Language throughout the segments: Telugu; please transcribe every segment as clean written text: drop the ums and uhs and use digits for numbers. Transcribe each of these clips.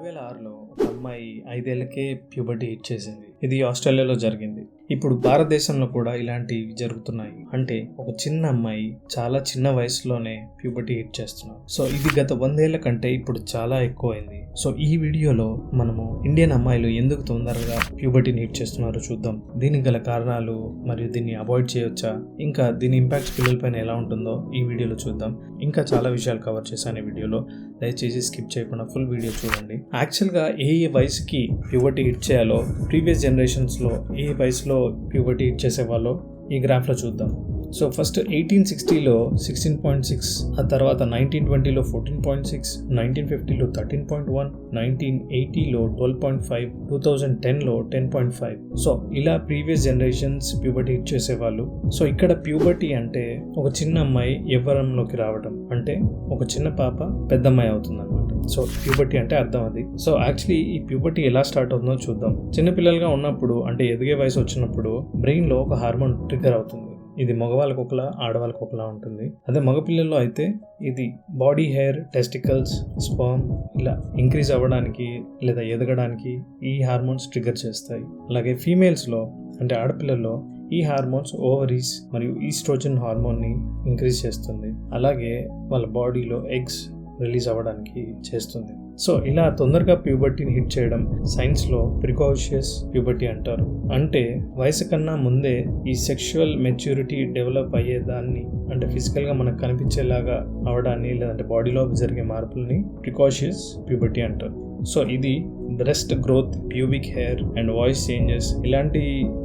2006లో ఒక అమ్మాయి 5 ఏళ్లకే ప్యూబర్టీ హిట్ చేసింది. ఇది ఆస్ట్రేలియాలో జరిగింది. ఇప్పుడు భారతదేశంలో కూడా ఇలాంటివి జరుగుతున్నాయి. అంటే ఒక చిన్న అమ్మాయి చాలా చిన్న వయసులోనే ప్యూబర్టీ హిట్ చేస్తున్నారు. సో ఇది గత 100 ఏళ్ల కంటే ఇప్పుడు చాలా ఎక్కువైంది. సో ఈ వీడియోలో మనము ఇండియన్ అమ్మాయిలు ఎందుకు తొందరగా ప్యూబర్టీని హిట్ చేస్తున్నారో చూద్దాం. దీనికి గల కారణాలు మరియు దీన్ని అవాయిడ్ చేయొచ్చా, ఇంకా దీని ఇంపాక్ట్ పిల్లలపైన ఎలా ఉంటుందో ఈ వీడియోలో చూద్దాం. ఇంకా చాలా విషయాలు కవర్ చేశాను ఈ వీడియోలో. దయచేసి స్కిప్ చేయకుండా ఫుల్ వీడియో చూడండి. యాక్చువల్గా ఏ వయసుకి ప్యూబర్టీ హిట్ చేయాలో, ప్రీవియస్ జనరేషన్స్లో ఏ వయసులో ప్యూబర్టీ హిట్ చేసేవాళ్ళో ఈ గ్రాఫ్లో చూద్దాం. సో ఫస్ట్ 1860లో 16.6, ఆ తర్వాత 1920లో 14.6, 1950లో 13.1, 1980లో 12.5, 2010లో 10.5. సో ఇలా ప్రీవియస్ జనరేషన్స్ ప్యూబర్టీ హిట్ చేసేవాళ్ళు. సో ఇక్కడ ప్యూబర్టీ అంటే ఒక చిన్న అమ్మాయి యవ్వనంలోకి రావడం, అంటే ఒక చిన్న పాప పెద్ద అమ్మాయి అవుతుంది అనమాట. సో ప్యూబర్టీ అంటే అర్థం అది. సో యాక్చువల్లీ ఈ ప్యూబర్టీ ఎలా స్టార్ట్ అవుతుందో చూద్దాం. చిన్నపిల్లలుగా ఉన్నప్పుడు, అంటే ఎదిగే వయసు వచ్చినప్పుడు బ్రెయిన్లో ఒక హార్మోన్ ట్రిగ్గర్ అవుతుంది. ఇది మగవాళ్ళకు ఒకలా, ఆడవాళ్ళకు ఒకలా ఉంటుంది. అదే మగపిల్లల్లో అయితే ఇది బాడీ హెయిర్, టెస్టికల్స్, స్పర్మ్ ఇలా ఇంక్రీజ్ అవ్వడానికి లేదా ఎదగడానికి ఈ హార్మోన్స్ ట్రిగ్గర్ చేస్తాయి. అలాగే ఫీమేల్స్లో అంటే ఆడపిల్లల్లో ఈ హార్మోన్స్ ఓవరీస్ మరియు ఈస్ట్రోజన్ హార్మోన్ని ఇంక్రీజ్ చేస్తుంది. అలాగే వాళ్ళ బాడీలో ఎగ్స్ రిలీజ్ అవ్వడానికి చేస్తుంది. సో ఇలా తొందరగా ప్యూబర్టీని హిట్ చేయడం సైన్స్లో ప్రికాషియస్ ప్యూబర్టీ అంటారు. అంటే వయసు కన్నా ముందే ఈ సెక్షువల్ మెచ్యూరిటీ డెవలప్ అయ్యేదాన్ని, అంటే ఫిజికల్గా మనకు కనిపించేలాగా అవడాన్ని, లేదంటే బాడీలో జరిగే మార్పుల్ని ప్రికాషియస్ ప్యూబర్టీ అంటారు. సో ఇది breast growth, pubic hair and voice changes ఇలాంటి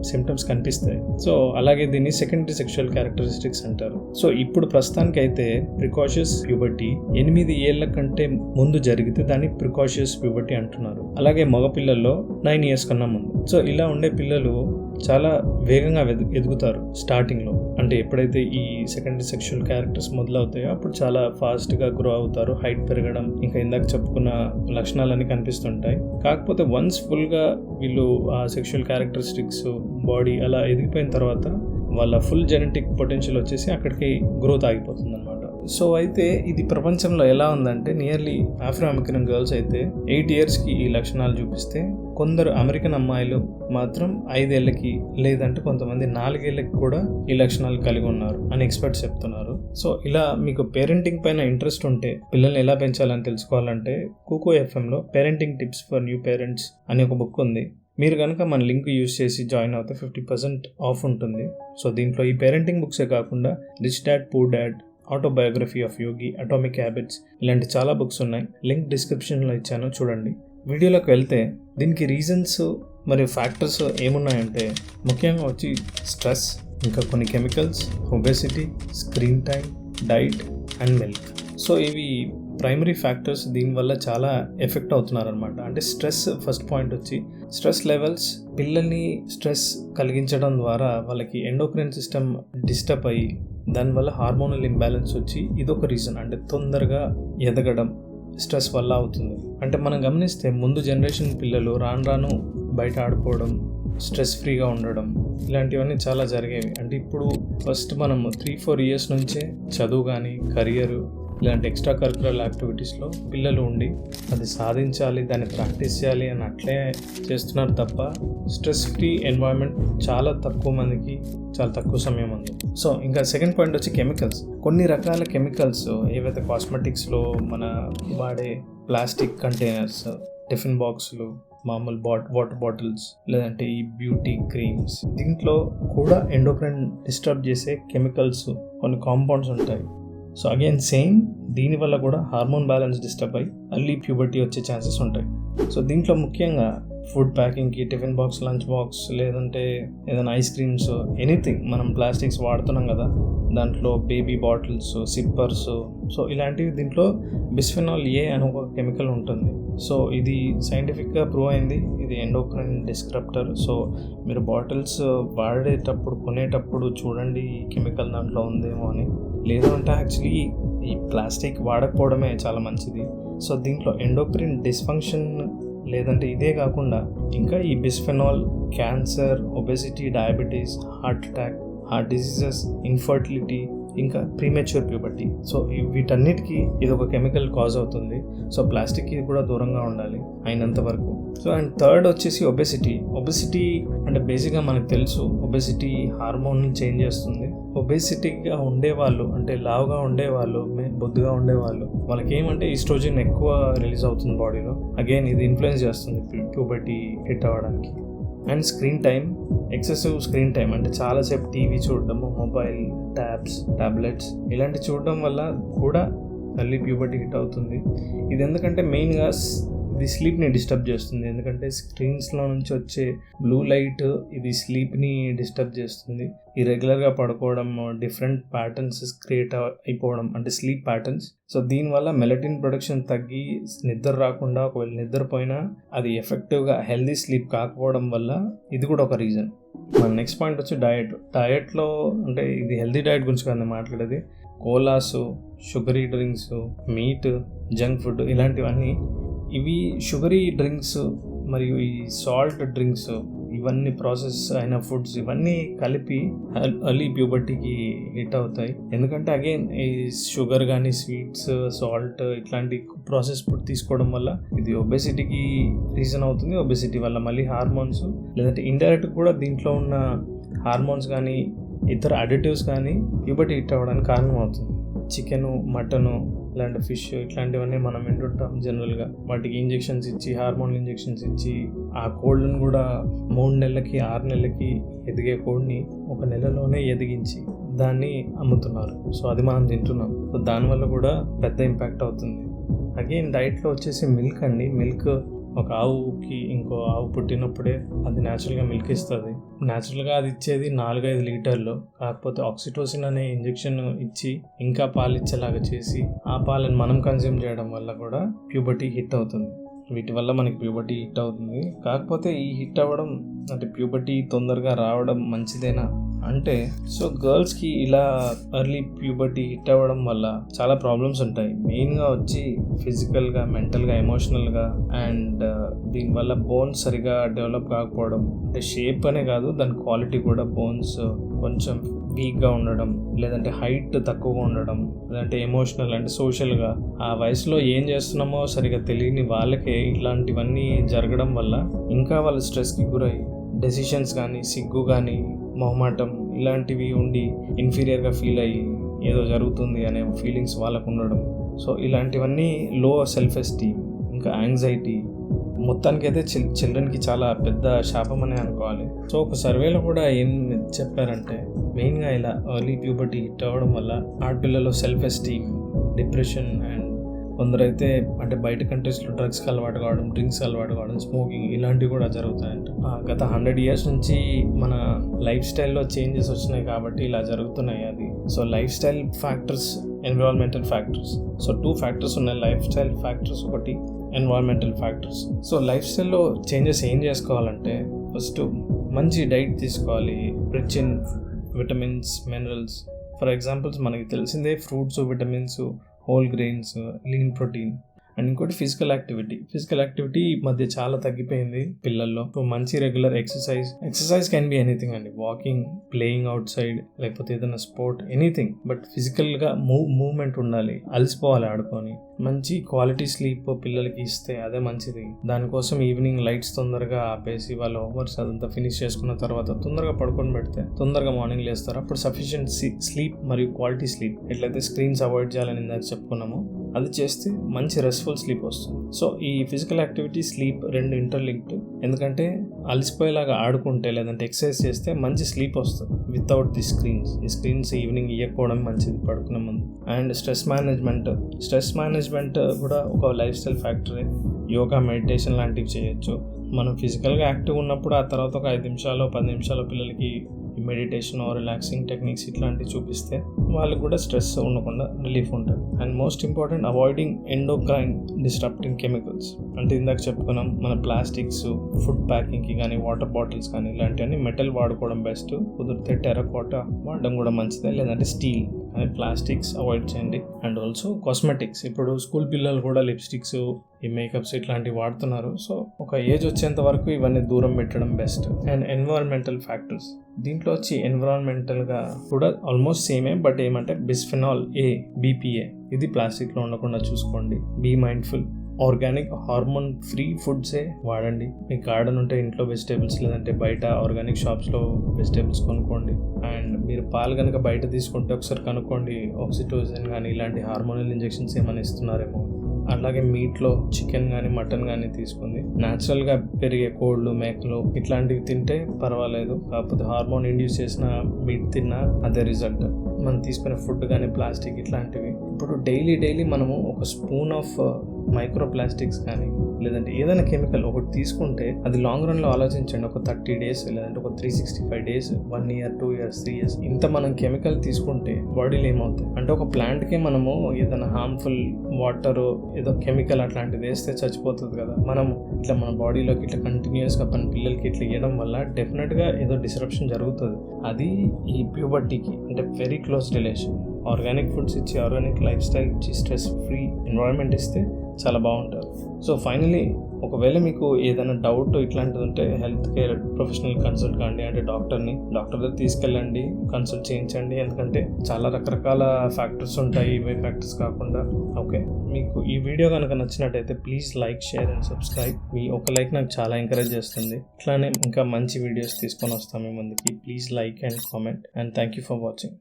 సిమ్టమ్స్ కనిపిస్తాయి. సో అలాగే దీన్ని సెకండరీ సెక్షువల్ క్యారెక్టరిస్టిక్స్ అంటారు. సో ఇప్పుడు ప్రస్తుతానికైతే ప్రికాషియస్ ప్యూబర్టీ 8 ఏళ్ల కంటే ముందు జరిగితే దాన్ని ప్రికాషియస్ ప్యూబర్టీ అంటున్నారు. అలాగే మగపిల్లల్లో 9 years కన్నా ముందు. సో ఇలా ఉండే పిల్లలు చాలా వేగంగా ఎదుగుతారు స్టార్టింగ్లో. అంటే ఎప్పుడైతే ఈ సెకండరీ సెక్షువల్ క్యారెక్టర్స్ మొదలవుతాయో అప్పుడు చాలా ఫాస్ట్గా గ్రో అవుతారు. హైట్ పెరగడం, ఇంకా ఇందాక చెప్పుకున్న లక్షణాలన్నీ కనిపిస్తుంటాయి. కాకపోతే వన్స్ ఫుల్గా వీళ్ళు ఆ సెక్షువల్ క్యారెక్టరిస్టిక్స్, బాడీ అలా ఎదిగిపోయిన తర్వాత వాళ్ళ ఫుల్ జెనెటిక్ పొటెన్షియల్ వచ్చేసి అక్కడికి గ్రోత్ ఆగిపోతుంది అనమాట. సో అయితే ఇది ప్రపంచంలో ఎలా ఉందంటే, నియర్లీ ఆఫ్రో అమెరికన్ గర్ల్స్ అయితే 8 yearsకి ఈ లక్షణాలు చూపిస్తే, కొందరు అమెరికన్ అమ్మాయిలు మాత్రం 5 ఏళ్లకి, లేదంటే కొంతమంది 4 ఏళ్లకి కూడా ఈ లక్షణాలు కలిగి ఉన్నారు అని ఎక్స్పర్ట్స్ చెప్తున్నారు. సో ఇలా మీకు పేరెంటింగ్ పైన ఇంట్రెస్ట్ ఉంటే, పిల్లల్ని ఎలా పెంచాలని తెలుసుకోవాలంటే, కుకో ఎఫ్ఎంలో parenting tips for new parents అనే ఒక బుక్ ఉంది. మీరు కనుక మన లింక్ యూజ్ చేసి జాయిన్ అవుతే 50% ఆఫ్ ఉంటుంది. సో దీంట్లో ఈ పేరెంటింగ్ బుక్సే కాకుండా rich dad poor dad, autobiography of Yogi, atomic habits ఇలాంటి చాలా బుక్స్ ఉన్నాయి. లింక్ డిస్క్రిప్షన్లో ఇచ్చాను, చూడండి. వీడియోలోకి వెళ్తే దీనికి రీజన్స్ మరియు ఫ్యాక్టర్స్ ఏమున్నాయంటే, ముఖ్యంగా వచ్చి స్ట్రెస్, ఇంకా కొన్ని chemicals, obesity, screen time, diet and milk. So ఇవి ప్రైమరీ ఫ్యాక్టర్స్ దీనివల్ల చాలా ఎఫెక్ట్ అవుతున్నారనమాట. అంటే స్ట్రెస్ ఫస్ట్ పాయింట్ వచ్చి, స్ట్రెస్ లెవెల్స్ పిల్లల్ని స్ట్రెస్ కలిగించడం ద్వారా వాళ్ళకి ఎండోక్రైన్ సిస్టమ్ డిస్టర్బ్ అయ్యి దానివల్ల హార్మోనల్ ఇంబ్యాలెన్స్ వచ్చి ఇదొక రీజన్. అంటే తొందరగా ఎదగడం స్ట్రెస్ వల్ల అవుతుంది. అంటే మనం గమనిస్తే ముందు జనరేషన్ పిల్లలు రాను బయట ఆడుకోవడం, స్ట్రెస్ ఫ్రీగా ఉండడం ఇలాంటివన్నీ చాలా జరిగేవి. అంటే ఇప్పుడు ఫస్ట్ మనం 3-4 years నుంచే చదువు కానీ, కెరియర్ ఇలాంటి ఎక్స్ట్రా కరిక్యులర్ యాక్టివిటీస్లో పిల్లలు ఉండి అది సాధించాలి, దాన్ని ప్రాక్టీస్ చేయాలి అని అట్లే చేస్తున్నారు తప్ప స్ట్రెస్ ఫ్రీ ఎన్వైరన్మెంట్ చాలా తక్కువ మందికి, చాలా తక్కువ సమయం ఉంది. సో ఇంకా సెకండ్ పాయింట్ వచ్చి కెమికల్స్. కొన్ని రకాల కెమికల్స్ ఏవైతే కాస్మెటిక్స్లో మన వాడే ప్లాస్టిక్ కంటైనర్స్, టిఫిన్ బాక్సులు, మామూలు వాటర్ బాటిల్స్, లేదంటే ఈ బ్యూటీ క్రీమ్స్, దీంట్లో కూడా ఎండోక్రైన్ డిస్టర్బ్ చేసే కెమికల్స్, కొన్ని కాంపౌండ్స్ ఉంటాయి. సో అగైన్ సేమ్ దీనివల్ల కూడా హార్మోన్ బ్యాలెన్స్ డిస్టర్బ్ అయ్యి అర్లీ ప్యూబర్టీ వచ్చే ఛాన్సెస్ ఉంటాయి. సో దీంట్లో ముఖ్యంగా ఫుడ్ ప్యాకింగ్కి, టిఫిన్ బాక్స్, లంచ్ బాక్స్, లేదంటే ఏదైనా ఐస్ క్రీమ్స్, ఎనీథింగ్ మనం ప్లాస్టిక్స్ వాడుతున్నాం కదా, దాంట్లో బేబీ బాటిల్స్, సిప్పర్స్, సో ఇలాంటివి దీంట్లో బిస్ఫెనాల్ ఏ అని ఒక కెమికల్ ఉంటుంది. సో ఇది సైంటిఫిక్గా ప్రూవ్ అయింది, ఇది ఎండోక్రైన్ డిస్క్రప్టర్. సో మీరు బాటిల్స్ వాడేటప్పుడు, కొనేటప్పుడు చూడండి ఈ కెమికల్ దాంట్లో ఉందేమో అని. లేదు అంటే యాక్చువల్లీ ఈ ప్లాస్టిక్ వాడకపోవడమే చాలా మంచిది. సో దీంట్లో ఎండోక్రైన్ డిస్ఫంక్షన్, లేదంటే ఇదే కాకుండా ఇంకా ఈ bisphenol cancer, obesity, diabetes, heart attack, heart diseases, infertility ఇంకా ప్రీమెచ్యూర్ ప్యూబర్టీ. సో వీటన్నిటికీ ఇది ఒక కెమికల్ కాజ్ అవుతుంది. సో ప్లాస్టిక్కి కూడా దూరంగా ఉండాలి అయినంత వరకు. సో అండ్ థర్డ్ వచ్చేసి ఒబెసిటీ అంటే బేసిక్గా మనకు తెలుసు ఒబెసిటీ హార్మోన్ చేంజ్ చేస్తుంది. ఒబెసిటీగా ఉండేవాళ్ళు అంటే లావుగా ఉండేవాళ్ళు, బొద్దుగా ఉండేవాళ్ళు, వాళ్ళకి ఏమంటే ఈస్ట్రోజన్ ఎక్కువ రిలీజ్ అవుతుంది బాడీలో. అగైన్ ఇది ఇన్ఫ్లుయెన్స్ చేస్తుంది ప్యూబర్టీ హిట్ అవ్వడానికి. And screen time, excessive screen time అంటే చాలాసేపు టీవీ చూడడము, మొబైల్, టాబ్లెట్స్ ఇలాంటి చూడడం వల్ల కూడా మళ్ళీ ప్యూబర్టీ హిట్ అవుతుంది. ఇది ఎందుకంటే మెయిన్గా ఇది స్లీప్ని డిస్టర్బ్ చేస్తుంది. ఎందుకంటే స్క్రీన్స్లో నుంచి వచ్చే బ్లూ లైట్ ఇది స్లీప్ని డిస్టర్బ్ చేస్తుంది. ఇర్రెగ్యులర్గా పడుకోవడం, డిఫరెంట్ ప్యాటర్న్స్ క్రియేట్ అయిపోవడం అంటే స్లీప్ ప్యాటర్న్స్. సో దీనివల్ల మెలటిన్ ప్రొడక్షన్ తగ్గి నిద్ర రాకుండా, ఒకవేళ నిద్రపోయినా అది ఎఫెక్టివ్గా హెల్దీ స్లీప్ కాకపోవడం వల్ల ఇది కూడా ఒక రీజన్. మన నెక్స్ట్ పాయింట్ వచ్చి డయట్లో అంటే ఇది హెల్దీ డయట్ గురించి కాదు మాట్లాడేది. Colas, sugary drinks, meat, junk food ఇలాంటివన్నీ, ఇవి షుగరీ డ్రింక్స్ మరియు ఈ సాల్ట్ డ్రింక్స్, ఇవన్నీ ప్రాసెస్ అయిన ఫుడ్స్ ఇవన్నీ కలిపి ఎర్లీ ప్యూబర్టీకి హిట్ అవుతాయి. ఎందుకంటే అగైన్ ఈ షుగర్ కానీ స్వీట్స్, సాల్ట్ ఇట్లాంటి ప్రాసెస్ ఫుడ్ తీసుకోవడం వల్ల ఇది ఒబెసిటీకి రీజన్ అవుతుంది. ఒబెసిటీ వల్ల మళ్ళీ హార్మోన్స్ లేదంటే ఇండైరెక్ట్ కూడా దీంట్లో ఉన్న హార్మోన్స్ కానీ ఇతర అడిటివ్స్ కానీ ప్యూబర్టీ హిట్ అవ్వడానికి కారణం అవుతుంది. చికెను, మటను ఇలాంటి ఫిష్ ఇట్లాంటివన్నీ మనం వింటుంటాం జనరల్గా. వాటికి ఇంజెక్షన్స్ ఇచ్చి, హార్మోన్ ఇంజెక్షన్స్ ఇచ్చి ఆ కోళ్ళను కూడా 3 నెలలకి 6 నెలలకి ఎదిగే కోడిని 1 నెలలోనే ఎదిగించి దాన్ని అమ్ముతున్నారు. సో అది మనం తింటున్నాం. సో దానివల్ల కూడా పెద్ద ఇంపాక్ట్ అవుతుంది. అగైన్ డైట్లో వచ్చేసి మిల్క్ అండి. మిల్క్ ఒక ఆవుకి ఇంకో ఆవు పుట్టినప్పుడే అది న్యాచురల్గా మిల్క్ ఇస్తుంది. న్యాచురల్గా అది ఇచ్చేది 4-5 లీటర్లు. కాకపోతే ఆక్సిటోసిన్ అనే ఇంజెక్షన్ ఇచ్చి ఇంకా పాలు ఇచ్చేలాగా చేసి ఆ పాలను మనం కన్జ్యూమ్ చేయడం వల్ల కూడా ప్యూబర్టీ హిట్ అవుతుంది. వీటి వల్ల మనకి ప్యూబర్టీ హిట్ అవుతుంది. కాకపోతే ఈ హిట్ అవ్వడం అంటే ప్యూబర్టీ తొందరగా రావడం మంచిదేనా అంటే, సో గర్ల్స్కి ఇలా ఎర్లీ ప్యూబర్టీ హిట్ అవ్వడం వల్ల చాలా ప్రాబ్లమ్స్ ఉంటాయి. మెయిన్గా వచ్చి ఫిజికల్గా, మెంటల్గా, ఎమోషనల్గా అండ్ దీనివల్ల బోన్స్ సరిగా డెవలప్ కాకపోవడం. అంటే షేప్ అనే కాదు, దాని క్వాలిటీ కూడా. బోన్స్ కొంచెం వీక్గా ఉండడం, లేదంటే హైట్ తక్కువగా ఉండడం, లేదంటే ఎమోషనల్ అంటే సోషల్గా ఆ వయసులో ఏం చేస్తున్నామో సరిగా తెలియని వాళ్ళకే ఇలాంటివన్నీ జరగడం వల్ల ఇంకా వాళ్ళ స్ట్రెస్కి గురై డెసిషన్స్ కానీ, సిగ్గు కానీ, మొహమాటం ఇలాంటివి ఉండి ఇన్ఫీరియర్గా ఫీల్ అయ్యి ఏదో జరుగుతుంది అనే ఫీలింగ్స్ వాళ్ళకు ఉండడం. సో ఇలాంటివన్నీ లో సెల్ఫ్ ఎస్టీమ్, ఇంకా యాంగ్జైటీ, మొత్తానికైతే చిల్డ్రన్కి చాలా పెద్ద శాపం అనే అనుకోవాలి. సో ఒక సర్వేలో కూడా ఏం చెప్పారంటే, మెయిన్గా ఇలా ఎర్లీ ప్యూబర్టీ హిట్ అవ్వడం వల్ల ఆడపిల్లలో సెల్ఫ్ ఎస్టీమ్, డిప్రెషన్ అండ్ కొందరైతే అంటే బయట కంట్రీస్లో డ్రగ్స్కి అలవాటు కావడం, డ్రింక్స్ అలవాటు కావడం, స్మోకింగ్ ఇలాంటివి కూడా జరుగుతాయంట. గత 100 years నుంచి మన లైఫ్ స్టైల్లో చేంజెస్ వచ్చినాయి కాబట్టి ఇలా జరుగుతున్నాయి. అది so life style factors, environmental factors. So 2 factors ఉన్నాయి, లైఫ్ స్టైల్ ఫ్యాక్టర్స్, ఒకటి ఎన్విరాన్మెంటల్ ఫ్యాక్టర్స్. సో లైఫ్ స్టైల్లో చేంజెస్ ఏం చేసుకోవాలంటే, ఫస్ట్ మంచి డైట్ తీసుకోవాలి, rich in vitamins, minerals. For examples మనకి తెలిసిందే fruits, vitamins, whole grains, lean protein. And ఇంకోటి ఫిజికల్ యాక్టివిటీ ఈ మధ్య చాలా తగ్గిపోయింది పిల్లల్లో. సో మంచి regular exercise can be anything అండి. వాకింగ్, ప్లేయింగ్ అవుట్ సైడ్, లేకపోతే ఏదైనా స్పోర్ట్, ఎనీథింగ్. బట్ ఫిజికల్గా మూవ్మెంట్ ఉండాలి, అలసిపోవాలి ఆడుకొని. మంచి క్వాలిటీ స్లీప్ పిల్లలకి ఇస్తే అదే మంచిది. దానికోసం ఈవినింగ్ లైట్స్ తొందరగా ఆపేసి వాళ్ళ హోంవర్క్స్ అదంతా ఫినిష్ చేసుకున్న తర్వాత తొందరగా పడుకొని పెడితే తొందరగా మార్నింగ్ లేస్తారు. అప్పుడు సఫిషియెంట్ స్లీప్ మరియు క్వాలిటీ స్లీప్, ఎట్లయితే స్క్రీన్స్ అవాయిడ్ చేయాలని ఇందాక చెప్పుకున్నామో అది చేస్తే మంచి రెస్ట్ఫుల్ స్లీప్ వస్తుంది. సో ఈ ఫిజికల్ యాక్టివిటీ, స్లీప్ 2 ఇంటర్లింక్డ్. ఎందుకంటే అలసిపోయేలాగా ఆడుకుంటే లేదంటే ఎక్సర్సైజ్ చేస్తే మంచి స్లీప్ వస్తుంది వితౌట్ ది స్క్రీన్స్. ఈ స్క్రీన్స్ ఈవినింగ్ ఇవ్వకపోవడం మంచిది పడుకునే ముందు. అండ్ స్ట్రెస్ మేనేజ్మెంట్ కూడా ఒక లైఫ్ స్టైల్ ఫ్యాక్టరే. యోగా, మెడిటేషన్ లాంటివి చేయొచ్చు. మనం ఫిజికల్గా యాక్టివ్ ఉన్నప్పుడు ఆ తర్వాత ఒక 5 నిమిషాలు 10 నిమిషాలు పిల్లలకి మెడిటేషన్, రిలాక్సింగ్ టెక్నిక్స్ ఇట్లాంటివి చూపిస్తే వాళ్ళకి కూడా స్ట్రెస్ ఉండకుండా రిలీఫ్ ఉంటుంది. And most important, avoiding endocrine disturbing chemicals. అంటే ఇందాక చెప్పుకున్నాం, మన ప్లాస్టిక్స్, ఫుడ్ ప్యాకింగ్కి కానీ, వాటర్ బాటిల్స్ కానీ ఇలాంటివన్నీ మెటల్ వాడుకోవడం బెస్ట్. కుదిరితే టెర్రకోట వాడడం కూడా మంచిదే, లేదంటే స్టీల్. కానీ ప్లాస్టిక్స్ అవాయిడ్ చేయండి. అండ్ ఆల్సో కాస్మెటిక్స్, ఇప్పుడు స్కూల్ పిల్లలు కూడా లిప్స్టిక్స్, ఈ మేకప్స్ ఇట్లాంటివి వాడుతున్నారు. సో ఒక ఏజ్ వచ్చేంత వరకు ఇవన్నీ దూరం పెట్టడం బెస్ట్. అండ్ ఎన్విరాన్మెంటల్ ఫ్యాక్టర్స్, దీంట్లో వచ్చి ఎన్విరాన్మెంటల్గా కూడా ఆల్మోస్ట్ సేమే, బట్ ఏమంటే బిస్ఫెనాల్ ఏ, BPA, ఇది ప్లాస్టిక్లో ఉండకుండా చూసుకోండి. Be mindful. Organic hormone free ఫుడ్సే వాడండి. మీ గార్డెన్ ఉంటే ఇంట్లో వెజిటేబుల్స్, లేదంటే బయట ఆర్గానిక్ షాప్స్లో వెజిటేబుల్స్ కొనుక్కోండి. అండ్ మీరు పాలు కనుక బయట తీసుకుంటే ఒకసారి కనుక్కోండి ఆక్సిటోసిన్ కానీ ఇలాంటి హార్మోనల్ ఇంజెక్షన్స్ ఏమైనా ఇస్తున్నారేమో. అలాగే మీట్లో చికెన్ కానీ మటన్ కానీ తీసుకుంది, న్యాచురల్గా పెరిగే కోళ్ళు, మేకలు ఇట్లాంటివి తింటే పర్వాలేదు. కాకపోతే హార్మోన్ ఇండ్యూస్ చేసిన మీట్ తిన్నా అదే రిజల్ట్. మనం తీసుకునే ఫుడ్ కానీ ప్లాస్టిక్ ఇట్లాంటివి, ఇప్పుడు డైలీ మనము ఒక స్పూన్ ఆఫ్ మైక్రో ప్లాస్టిక్స్ కానీ లేదంటే ఏదైనా కెమికల్ ఒకటి తీసుకుంటే అది లాంగ్ రన్లో ఆలోచించండి, ఒక 30 days లేదంటే ఒక 365 days, 1 year, 2 years, 3 years ఇంత మనం కెమికల్ తీసుకుంటే బాడీలో ఏమవుతుంది అంటే ఒక ప్లాంట్కి మనము ఏదైనా హార్మ్ఫుల్ వాటర్ ఏదో కెమికల్ అట్లాంటిది వేస్తే చచ్చిపోతుంది కదా. మనం ఇట్లా మన బాడీలోకి ఇట్లా కంటిన్యూస్గా మన పిల్లలకి ఇట్లా ఇవ్వడం వల్ల డెఫినెట్గా ఏదో డిస్రప్షన్ జరుగుతుంది. అది ఈ ప్యూబర్టీకి అంటే very close relation. Organic foods ఇచ్చి, ఆర్గానిక్ లైఫ్ స్టైల్ ఇచ్చి, స్ట్రెస్ ఫ్రీ ఎన్వైరన్మెంట్ ఇస్తే చాలా బాగుంటుంది. సో ఫైనలీ ఒకవేళ మీకు ఏదైనా డౌట్ ఇట్లాంటిది ఉంటే హెల్త్ కేర్ ప్రొఫెషనల్ కన్సల్ట్ కాండి, అంటే డాక్టర్ దగ్గర తీసుకెళ్ళండి, కన్సల్ట్ చేయించండి. ఎందుకంటే చాలా రకరకాల ఫ్యాక్టర్స్ ఉంటాయి, ఇవే ఫ్యాక్టర్స్ కాకుండా. ఓకే, మీకు ఈ వీడియో కనుక నచ్చినట్టయితే please like, share and subscribe. మీ ఒక లైక్ నాకు చాలా ఎంకరేజ్ చేస్తుంది. ఇట్లానే ఇంకా మంచి వీడియోస్ తీసుకొని వస్తాం మీ ముందుకి. Please like and comment and thank you for watching.